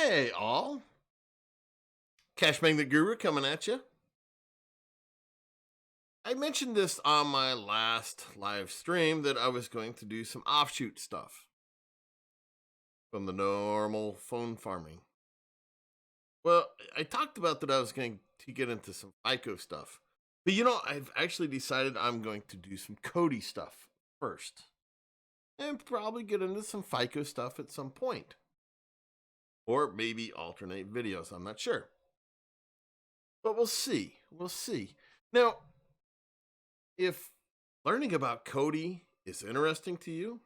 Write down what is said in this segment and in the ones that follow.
Hey all, Cashmagnet Guru coming at you. I mentioned this on my last live stream that I was going to do some offshoot stuff from the normal phone farming. Well, I talked about that I was going to get into some FICO stuff. But I've actually decided I'm going to do some Kodi stuff first. And probably get into some FICO stuff at some point. Or maybe alternate videos, I'm not sure. But we'll see. We'll see. Now, if learning about Kodi is interesting to you,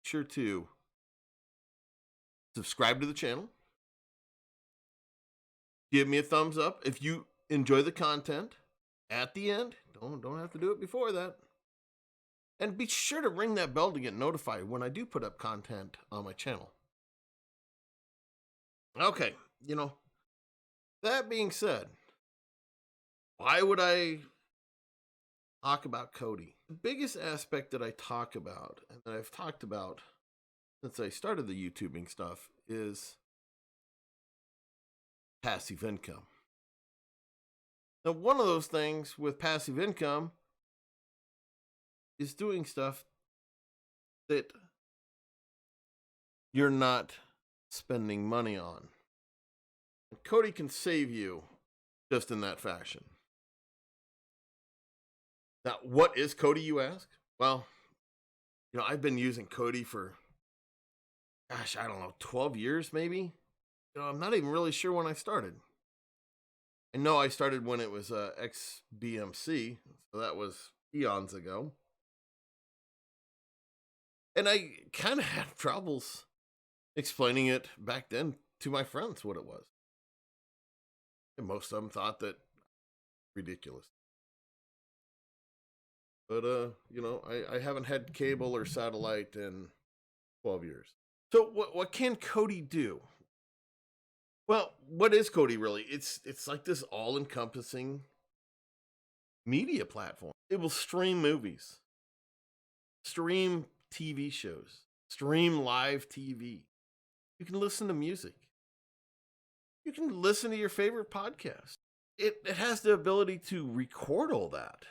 sure to subscribe to the channel. Give me a thumbs up if you enjoy the content at the end. Don't have to do it before that. And be sure to ring that bell to get notified when I do put up content on my channel. Okay, that being said, why would I talk about Kodi? The biggest aspect that I talk about, and that I've talked about since I started the YouTubing stuff, is passive income. Now, one of those things with passive income is doing stuff that you're not spending money on. And Kodi can save you just in that fashion. Now, what is Kodi, you ask? Well, I've been using Kodi for, gosh, I don't know, 12 years maybe? I'm not even really sure when I started. I know I started when it was XBMC, so that was eons ago. And I kind of had troubles explaining it back then to my friends what it was. And most of them thought that ridiculous. But, I haven't had cable or satellite in 12 years. So what can Kodi do? Well, what is Kodi really? It's like this all-encompassing media platform. It will stream movies, stream TV shows, stream live TV. You can listen to music. You can listen to your favorite podcast. It has the ability to record all that,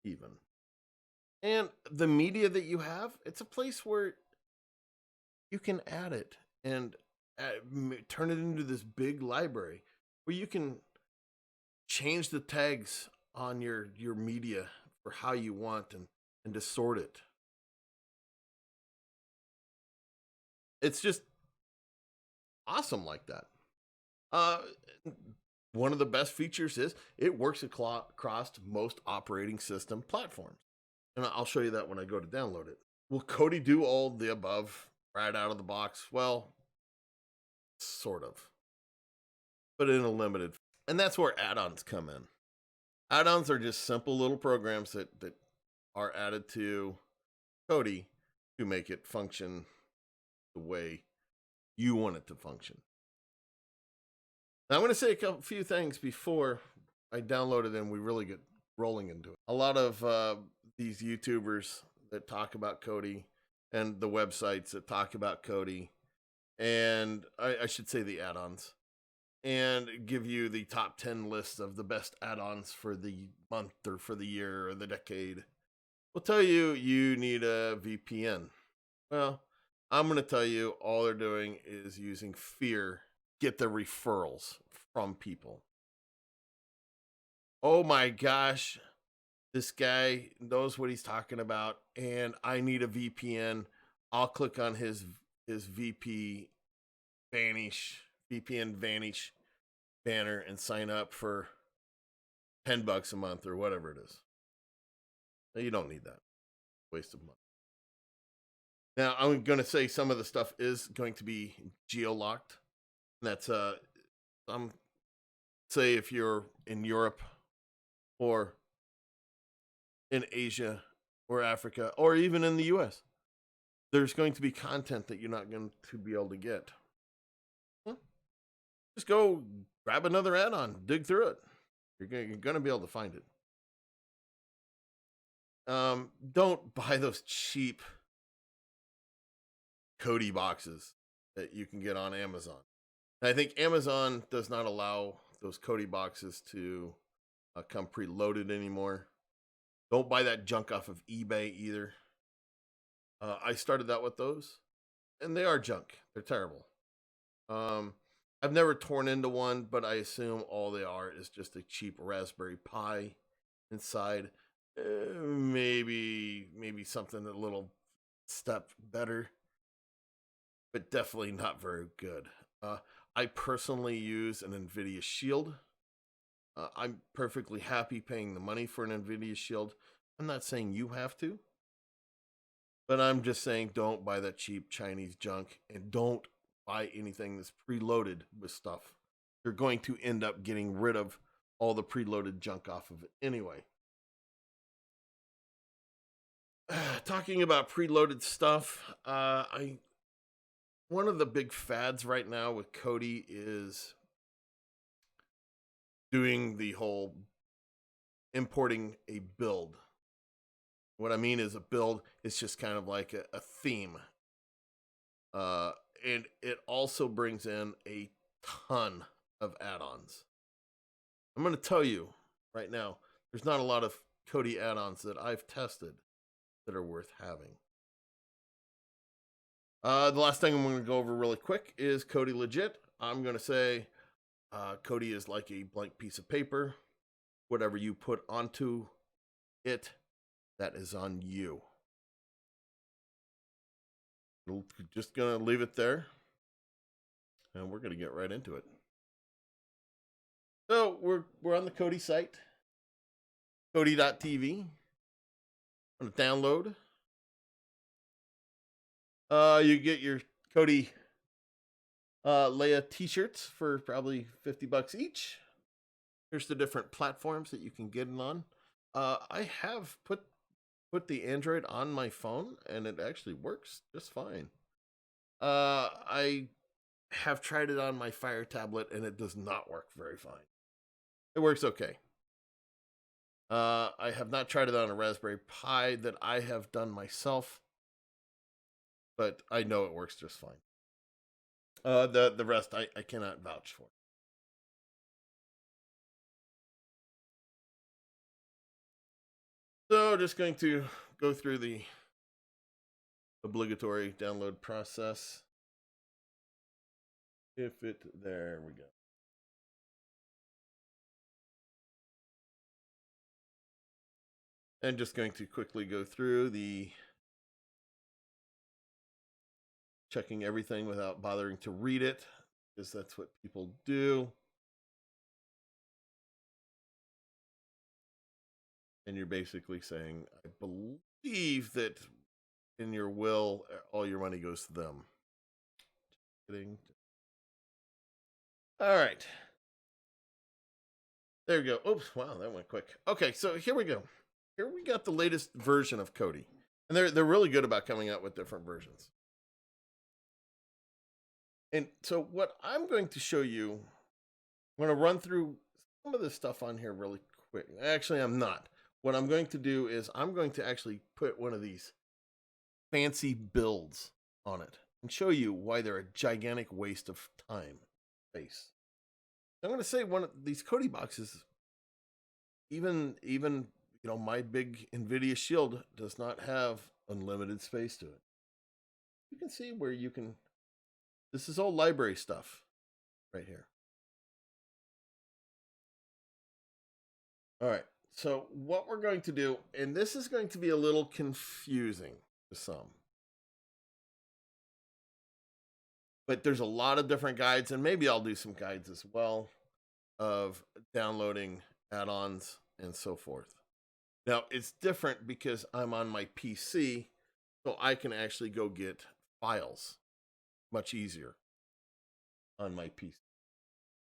even. And the media that you have, it's a place where you can add it and turn it into this big library where you can change the tags on your media for how you want and just sort it. It's just awesome like that. One of the best features is it works across most operating system platforms. And I'll show you that when I go to download it. Will Kodi do all the above right out of the box? Well, sort of. But in a limited. And that's where add-ons come in. Add-ons are just simple little programs that are added to Kodi to make it function the way you want it to function. Now, I'm going to say a few things before I download it and we really get rolling into it. A lot of these YouTubers that talk about Kodi and the websites that talk about Kodi, and I should say the add-ons, and give you the top 10 lists of the best add-ons for the month or for the year or the decade, will tell you you need a VPN. Well, I'm going to tell you all they're doing is using fear, get the referrals from people. Oh my gosh, this guy knows what he's talking about, and I need a VPN. I'll click on his VPN Vanish banner and sign up for $10 a month or whatever it is. Now, you don't need that. Waste of money. Now, I'm going to say some of the stuff is going to be geo-locked. That's say if you're in Europe or in Asia or Africa or even in the US, there's going to be content that you're not going to be able to get. Just go grab another add-on, dig through it. You're going to be able to find it. Don't buy those cheap Kodi boxes that you can get on Amazon. And I think Amazon does not allow those Kodi boxes to come preloaded anymore. Don't buy that junk off of eBay either. I started out with those, and they are junk. They're terrible. I've never torn into one, but I assume all they are is just a cheap Raspberry Pi inside. Maybe something a little step better, but definitely not very good. I personally use an NVIDIA Shield. I'm perfectly happy paying the money for an NVIDIA Shield. I'm not saying you have to, but I'm just saying don't buy that cheap Chinese junk, and don't buy anything that's preloaded with stuff. You're going to end up getting rid of all the preloaded junk off of it anyway. Talking about preloaded stuff, one of the big fads right now with Kodi is doing the whole importing a build. What I mean is a build is just kind of like a theme. And it also brings in a ton of add-ons. I'm going to tell you right now, there's not a lot of Kodi add-ons that I've tested that are worth having. The last thing I'm going to go over really quick is Kodi Legit. I'm going to say Kodi is like a blank piece of paper. Whatever you put onto it, that is on you. We're just going to leave it there, and we're going to get right into it. So we're on the Kodi site, Kodi.tv. I'm going to download. You get your Kodi Leia t-shirts for probably $50 each. Here's the different platforms that you can get it on. I have put the Android on my phone, and it actually works just fine. I have tried it on my Fire tablet, and it does not work very fine. It works okay. I have not tried it on a Raspberry Pi that I have done myself, but I know it works just fine. The rest I cannot vouch for. So just going to go through the obligatory download process. There we go. And just going to quickly go through the checking everything without bothering to read it, because that's what people do. And you're basically saying, I believe that in your will, all your money goes to them. Just kidding. All right. There we go. Oops, wow, that went quick. Okay, so here we go. Here we got the latest version of Kodi. And they're really good about coming out with different versions. And so what I'm going to show you, I'm going to run through some of this stuff on here really quick. Actually, I'm not. What I'm going to do is I'm going to actually put one of these fancy builds on it and show you why they're a gigantic waste of time, space. I'm going to say one of these Kodi boxes, even my big NVIDIA Shield does not have unlimited space to it. You can see where you can. This is all library stuff right here. All right. So what we're going to do, and this is going to be a little confusing to some, but there's a lot of different guides, and maybe I'll do some guides as well of downloading add-ons and so forth. Now, it's different because I'm on my PC, so I can actually go get files much easier on my PC.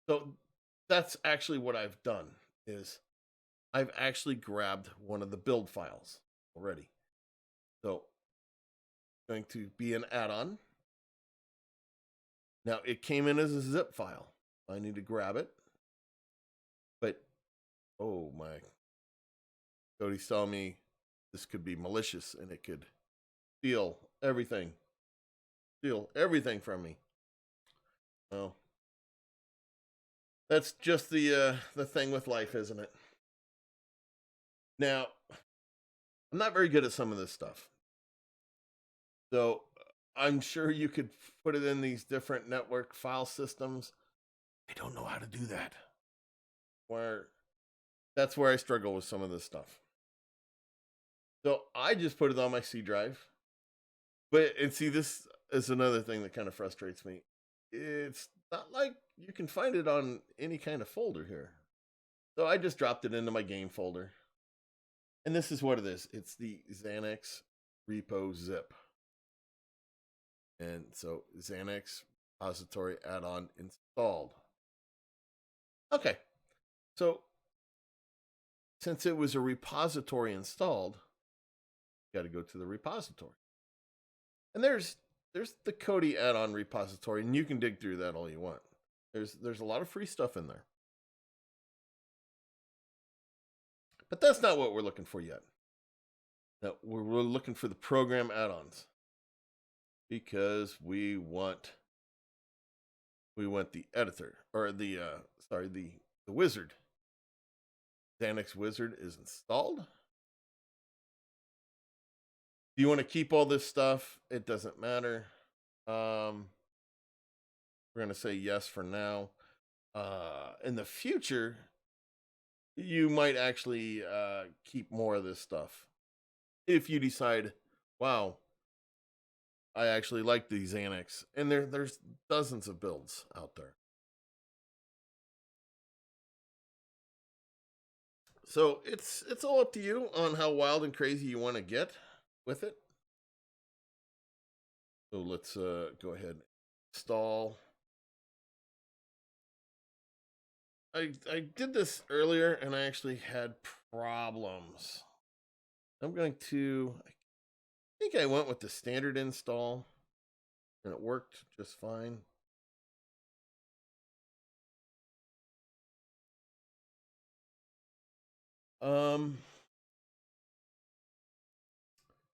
So that's actually what I've done, is I've actually grabbed one of the build files already. So it's going to be an add-on. Now, it came in as a zip file. I need to grab it. But, oh my, Kodi's telling me this could be malicious and it could steal everything. steal everything from me. Well, that's just the thing with life, isn't it? Now, I'm not very good at some of this stuff. So I'm sure you could put it in these different network file systems. I don't know how to do that. That's where I struggle with some of this stuff. So I just put it on my C drive. And see, this is another thing that kind of frustrates me. It's not like you can find it on any kind of folder here. So I just dropped it into my game folder. And this is what it is. It's the Xanax repo zip. And so Xanax repository add-on installed. Okay. So since it was a repository installed, you got to go to the repository. And there's the Kodi add-on repository, and you can dig through that all you want. There's a lot of free stuff in there. But that's not what we're looking for yet. No, we're looking for the program add-ons. Because we want the editor, or the wizard. Xanax wizard is installed. Do you want to keep all this stuff? It doesn't matter. We're going to say yes for now. In the future, you might actually keep more of this stuff. If you decide, wow, I actually like the Xanax. And there's dozens of builds out there. So it's all up to you on how wild and crazy you want to get with it. So let's go ahead and install. I did this earlier and I actually had problems. I'm going to, I think I went with the standard install and it worked just fine.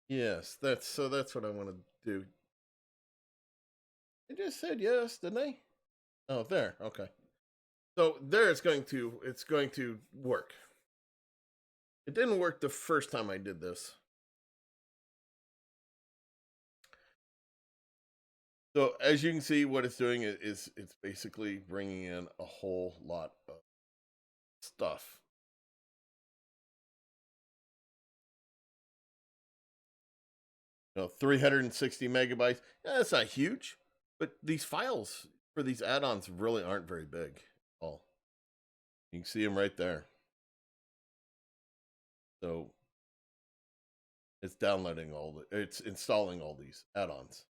Yes, that's what I want to do. I just said yes, didn't I? Oh, there. Okay. So there it's going to work. It didn't work the first time I did this. So as you can see, what it's doing is it's basically bringing in a whole lot of stuff. You know, 360 megabytes. Yeah, that's not huge, but these files for these add-ons really aren't very big at all. You can see them right there. So it's it's installing all these add-ons.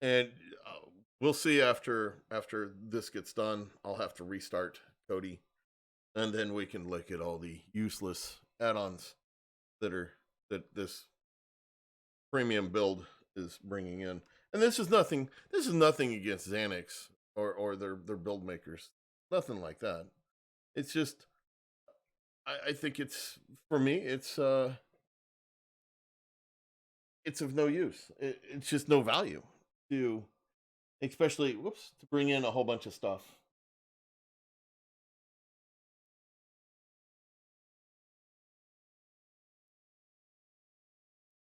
And we'll see after this gets done. I'll have to restart Kodi, and then we can look at all the useless add-ons that this premium build is bringing in. And this is nothing against Xanax or their build makers. Nothing like that. It's just I think it's, for me, it's of no use. It's just no value to, especially, to bring in a whole bunch of stuff.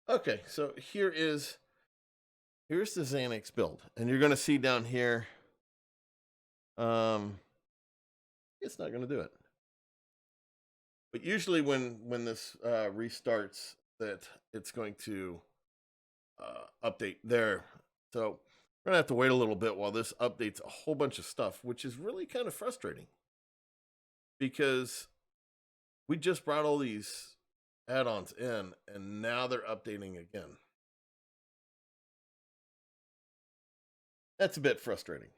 Okay, so here's the Xanax build, and you're going to see down here. It's not going to do it. But usually when this restarts, that it's going to update there. So we're going to have to wait a little bit while this updates a whole bunch of stuff, which is really kind of frustrating. Because we just brought all these add-ons in, and now they're updating again. That's a bit frustrating.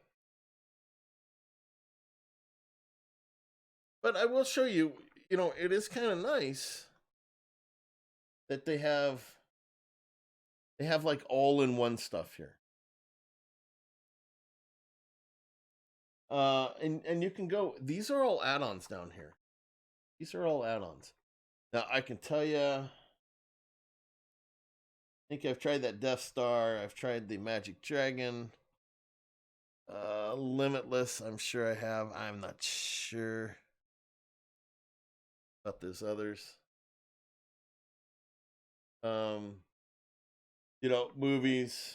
But I will show you, it is kind of nice that they have like all-in-one stuff here. And you can go, these are all add-ons down here. These are all add-ons. Now I can tell you, think I've tried that Death Star. I've tried the Magic Dragon. Limitless, I'm sure I have. I'm not sure about those others. Movies.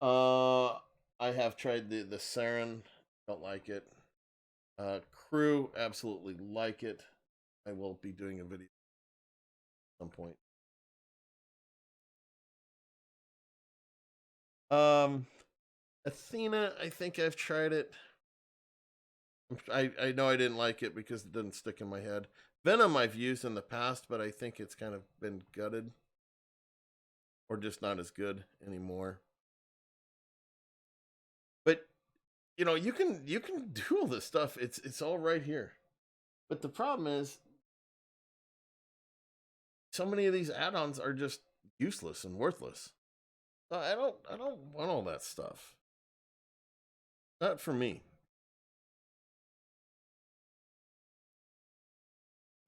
I have tried the Sarin. Don't like it. Crew, absolutely like it. I will be doing a video at some point. Athena, I think I've tried it. I know I didn't like it because it didn't stick in my head. Venom I've used in the past, but I think it's kind of been gutted. Or just not as good anymore. But you can do all this stuff. It's all right here. But the problem is so many of these add-ons are just useless and worthless. So I don't want all that stuff. Not for me.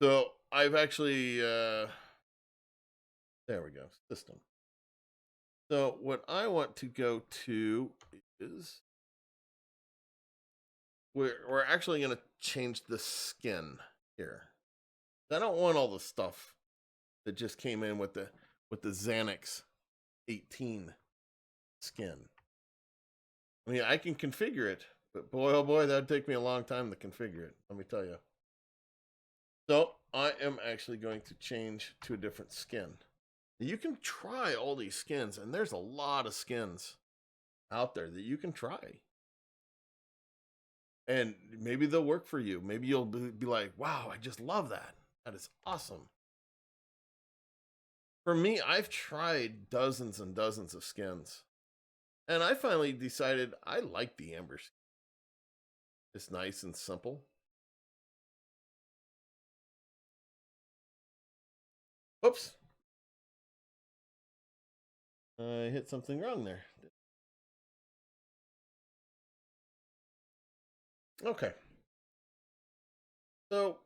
So I've actually there we go, system. So what I want to go to is we're actually going to change the skin here. I don't want all the stuff that just came in with the Xanax 18 skin. I mean, I can configure it, but boy, oh boy, that'd take me a long time to configure it. Let me tell you. So I am actually going to change to a different skin. You can try all these skins, and there's a lot of skins out there that you can try. And maybe they'll work for you. Maybe you'll be like, wow, I just love that. That is awesome. For me, I've tried dozens and dozens of skins. And I finally decided I like the amber skin. It's nice and simple. Oops. I hit something wrong there. Okay. So,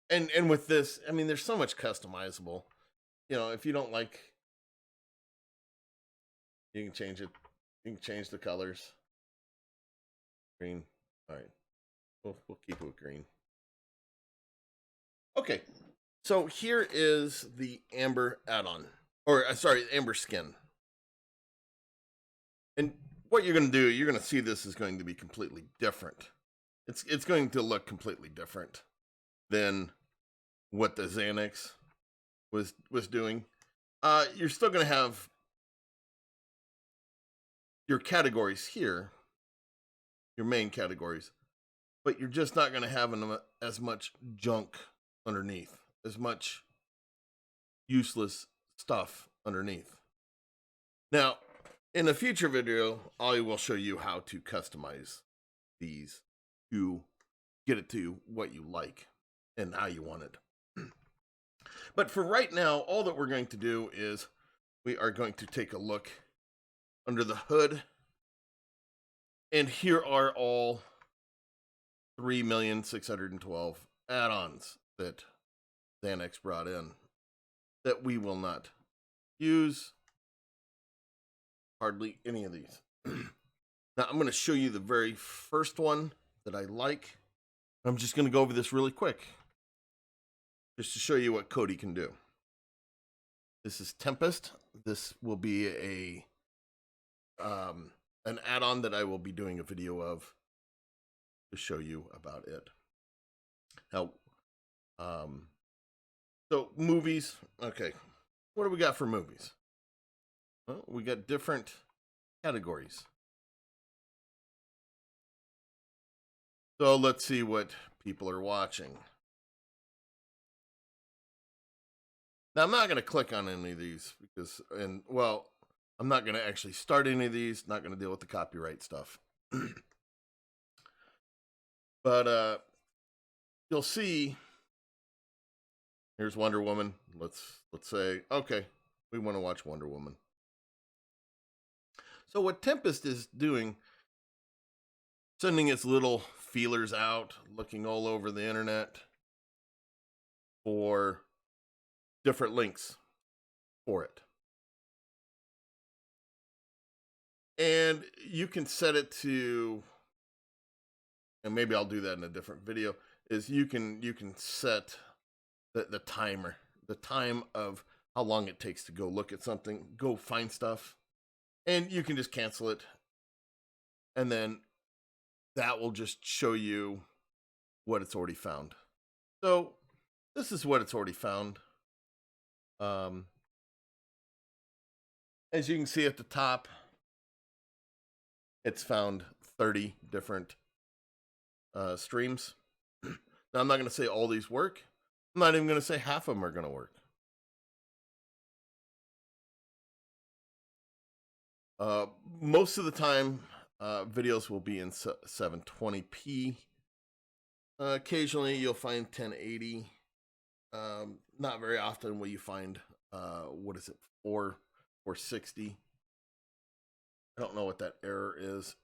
and with this, I mean, there's so much customizable. If you don't like, you can change it. You can change the colors. Green. All right. We'll keep it with green. Okay. So here is the amber add-on, or sorry, amber skin. And what you're going to do, you're going to see this is going to be completely different. It's going to look completely different than what the Xanax was doing. You're still going to have your categories here, your main categories, but you're just not going to have as much junk underneath, as much useless stuff underneath. Now, in a future video, I will show you how to customize these to get it to what you like and how you want it. But for right now, all that we're going to do is we are going to take a look under the hood. And here are all 3,612,000 add-ons that Xanax brought in that we will not use. Hardly any of these. Now I'm going to show you the very first one that I like. I'm just going to go over this really quick, just to show you what Kodi can do. This is Tempest. This will be an add-on that I will be doing a video of to show you about it. Now, so movies. Okay, what do we got for movies? Well, we got different categories. So let's see what people are watching. Now, I'm not going to click on any of these because, well, I'm not going to actually start any of these. Not going to deal with the copyright stuff. But you'll see. Here's Wonder Woman. Let's say, okay, we want to watch Wonder Woman. So what Tempest is doing, sending its little feelers out, looking all over the internet for different links. for it. And you can set it to, and maybe I'll do that in a different video, is you can set the timer, the time of how long it takes to go look at something, go find stuff, and you can just cancel it. And then that will just show you what it's already found. So this is what it's already found. As you can see at the top, it's found 30 different streams. Now, I'm not going to say all these work. I'm not even going to say half of them are going to work. Most of the time, videos will be in 720p. Occasionally, you'll find 1080. Not very often will you find, 460. I don't know what that error is.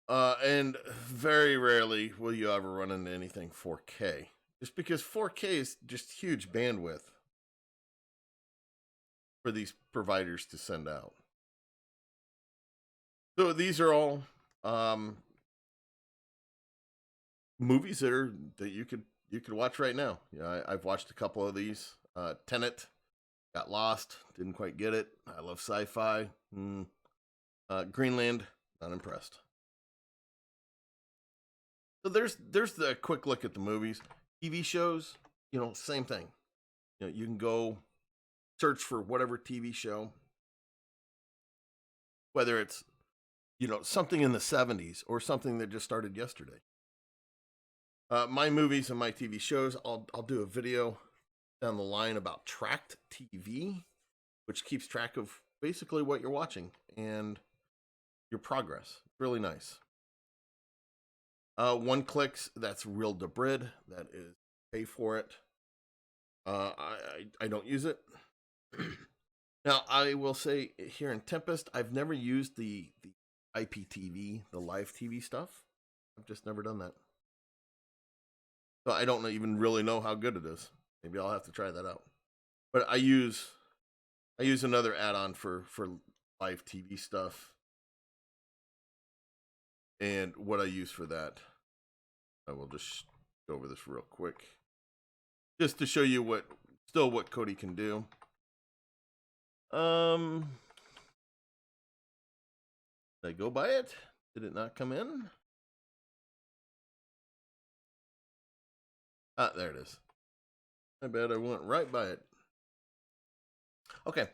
And very rarely will you ever run into anything 4K. Just because 4K is just huge bandwidth for these providers to send out. So these are all movies that you could watch right now. Yeah, I've watched a couple of these. Tenet, got lost, didn't quite get it. I love sci-fi. Greenland, not impressed. So there's the quick look at the movies. TV shows, same thing. You can go search for whatever TV show, whether it's something in the 70s or something that just started yesterday. My movies and my TV shows, I'll do a video down the line about tracked TV, which keeps track of basically what you're watching and your progress. Really nice. One clicks, that's real debrid. That is pay for it. I don't use it. Now, I will say here in Tempest, I've never used the IPTV, the live TV stuff. I've just never done that. So I don't even really know how good it is. Maybe I'll have to try that out. But I use another add-on for live TV stuff. And what I use for that, I will just go over this real quick, just to show you what Kodi can do. Did I go by it? Did it not come in? Ah, there it is. I bet I went right by it. Okay.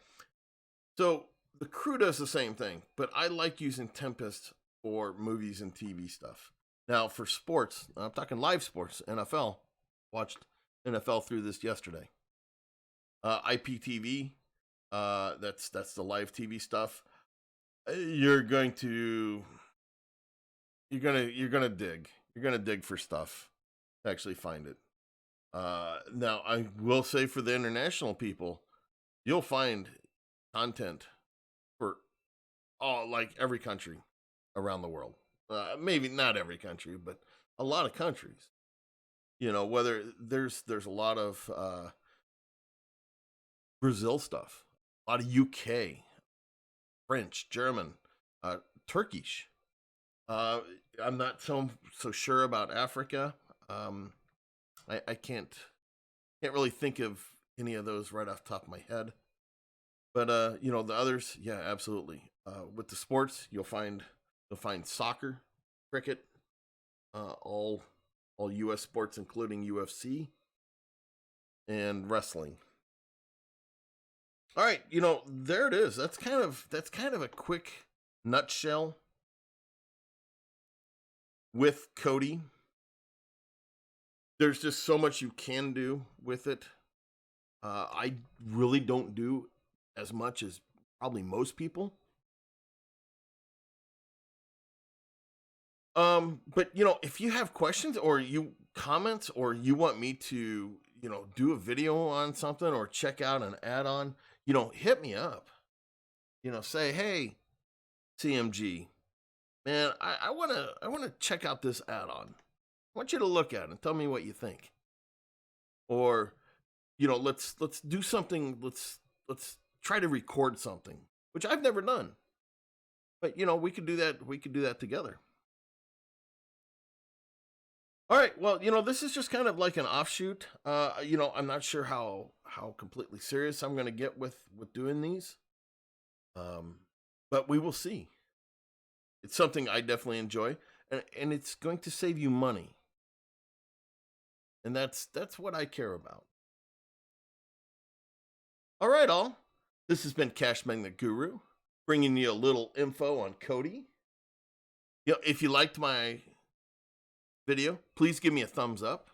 So the crew does the same thing, but I like using Tempest for movies and TV stuff. Now for sports, I'm talking live sports, NFL. Watched NFL through this yesterday. IPTV, that's the live TV stuff. You're gonna dig for stuff to actually find it. Now I will say for the international people, you'll find content for like every country around the world. Maybe not every country, but a lot of countries. Whether there's a lot of Brazil stuff, a lot of UK, French, German, Turkish. I'm not so sure about Africa. I can't really think of any of those right off the top of my head. But the others, yeah, absolutely. With the sports, you'll find soccer, cricket, all U.S. sports, including UFC and wrestling. All right, there it is. That's kind of a quick nutshell with Kodi. There's just so much you can do with it. I really don't do as much as probably most people. But if you have questions or you comments or you want me to, do a video on something or check out an add-on, hit me up. Say, hey, CMG, man, I wanna check out this add-on. I want you to look at it and tell me what you think. Or you know, let's do something. Let's try to record something, which I've never done. But you know, we could do that. We could do that together. All right. Well, you know, this is just kind of like an offshoot. You know, I'm not sure how completely serious I'm going to get with doing these. But we will see. It's something I definitely enjoy, and it's going to save you money. And that's what I care about. All right, all. This has been Cash Magnet Guru, bringing you a little info on Kodi. You know, if you liked my video, please give me a thumbs up.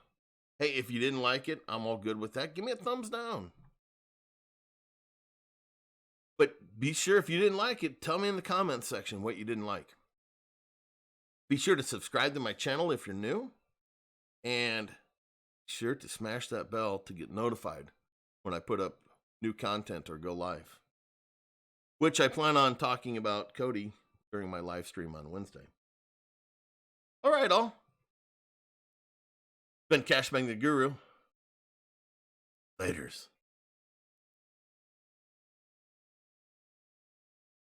Hey, if you didn't like it, I'm all good with that. Give me a thumbs down. But be sure, if you didn't like it, tell me in the comments section what you didn't like. Be sure to subscribe to my channel if you're new. And be sure to smash that bell to get notified when I put up new content or go live, which I plan on talking about Kodi during my live stream on Wednesday. All right, all. Been Cash Magnet Guru. Laters.